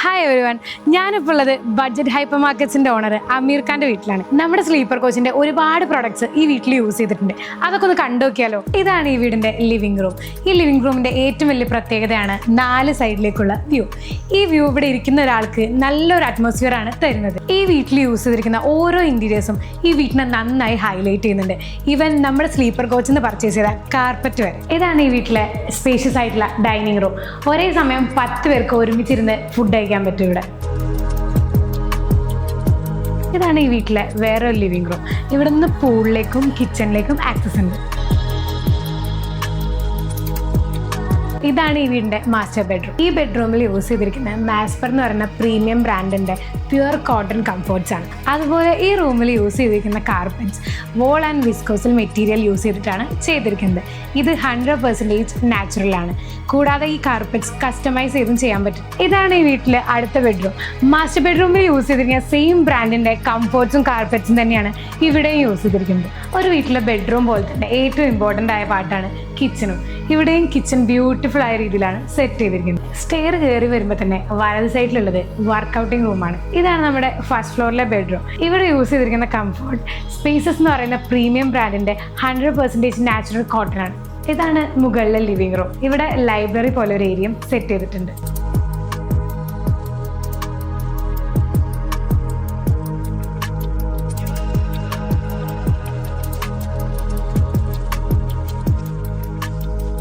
Hi everyone, ഞാനിപ്പോൾ ഉള്ളത് budget hyper മാർക്കറ്റ്സിന്റെ owner അമീർ ഖാന്റെ വീട്ടിലാണ്. നമ്മുടെ സ്ലീപ്പർ കോച്ചിന്റെ ഒരുപാട് പ്രോഡക്ട്സ് ഈ വീട്ടിൽ യൂസ് ചെയ്തിട്ടുണ്ട്. അതൊക്കെ ഒന്ന് കണ്ടു നോക്കിയാലോ. ഇതാണ് ഈ വീടിന്റെ ലിവിംഗ് റൂം. ഈ ലിവിംഗ് റൂമിന്റെ ഏറ്റവും വലിയ പ്രത്യേകതയാണ് 4 സൈഡിലേക്കുള്ള വ്യൂ. ഈ വ്യൂ ഇവിടെ ഇരിക്കുന്ന ഒരാൾക്ക് നല്ലൊരു അറ്റ്മോസ്ഫിയർ ആണ് തരുന്നത്. ഈ വീട്ടിൽ യൂസ് ചെയ്തിരിക്കുന്ന ഓരോ ഇന്റീരിയേഴ്സും ഈ വീട്ടിനെ നന്നായി ഹൈലൈറ്റ് ചെയ്യുന്നുണ്ട്. ഈവൻ നമ്മുടെ സ്ലീപ്പർ കോച്ചിൽ നിന്ന് പർച്ചേസ് ചെയ്ത കാർപ്പറ്റ് വരെ. ഇതാണ് ഈ വീട്ടിലെ സ്പേഷ്യസ് ആയിട്ടുള്ള ഡൈനിങ് റൂം. ഒരേ സമയം 10 പേർക്ക് ഒരുമിച്ചിരുന്ന് ഫുഡ് കഴിക്കാൻ പറ്റും ഇവിടെ. ഇതാണ് ഈ വീട്ടിലെ വേറൊരു ലിവിംഗ് റൂം. ഇവിടെ നിന്ന് പൂളിലേക്കും കിച്ചണിലേക്കും ആക്സസ് ഉണ്ട്. ഇതാണ് ഈ വീടിന്റെ മാസ്റ്റർ ബെഡ്റൂം. ഈ ബെഡ്റൂമിൽ യൂസ് ചെയ്തിരിക്കുന്ന മാസ്പർ എന്ന് പറയുന്ന പ്രീമിയം ബ്രാൻഡിന്റെ പ്യുവർ കോട്ടൺ കംഫർട്ട്സ് ആണ്. അതുപോലെ ഈ റൂമിൽ യൂസ് ചെയ്തിരിക്കുന്ന carpets wool and viscose material use ചെയ്തിട്ടാണ് ചെയ്തിരിക്കുന്നത്. ഇത് 100% നാച്ചുറൽ ആണ്. കൂടാതെ ഈ കാർപ്പറ്റ്സ് കസ്റ്റമൈസ് ചെയ്തും ചെയ്യാൻ പറ്റും. ഇതാണ് ഈ വീട്ടിലെ അടുത്ത ബെഡ്റൂം. മാസ്റ്റർ ബെഡ്റൂമിൽ യൂസ് ചെയ്തിരിക്കുന്ന സെയിം ബ്രാൻഡിന്റെ കംഫർട്ട്സും കാർപ്പറ്റ്സും തന്നെയാണ് ഇവിടെയും യൂസ് ചെയ്തിരിക്കുന്നത്. ഒരു വീട്ടിലെ ബെഡ്റൂം പോലെ തന്നെ ഏറ്റവും ഇമ്പോർട്ടൻ്റ് ആയ പാർട്ടാണ് കിച്ചണും. ഇവിടെയും കിച്ചൺ ബ്യൂട്ടിഫുൾ ആയ രീതിയിലാണ് സെറ്റ് ചെയ്തിരിക്കുന്നത്. സ്റ്റെയർ കയറി വരുമ്പോൾ തന്നെ വലത് സൈഡിലുള്ളത് വർക്കൗട്ടിംഗ് റൂമാണ്. ഇതാണ് നമ്മുടെ ഫസ്റ്റ് ഫ്ലോറിലെ ബെഡ്റൂം. ഇവിടെ യൂസ് ചെയ്തിരിക്കുന്ന കംഫർട്ട് സ്പേസസ് എന്ന് പറയുന്ന പ്രീമിയം ബ്രാൻഡിന്റെ 100% നാച്ചുറൽ കോട്ടൺ ആണ്. ഇതാണ് മുകളിലെ ലിവിംഗ് റൂം. ഇവിടെ ലൈബ്രറി പോലെ ഒരു ഏരിയയും സെറ്റ് ചെയ്തിട്ടുണ്ട്.